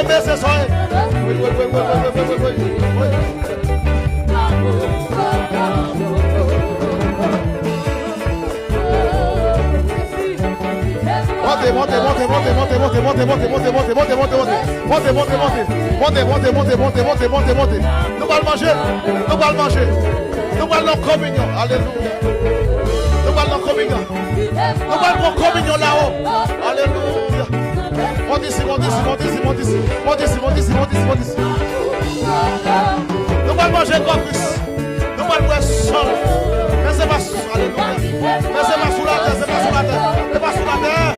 lever ce soir. Oui. Montez. Nous allons manger. Nous allons communion. Alléluia. Nous allons communion. Nous allons communion là-haut. Alléluia. Monte ici. Nous allons manger comme Christ. Nous allons boire seul. Laissez-moi sous la terre.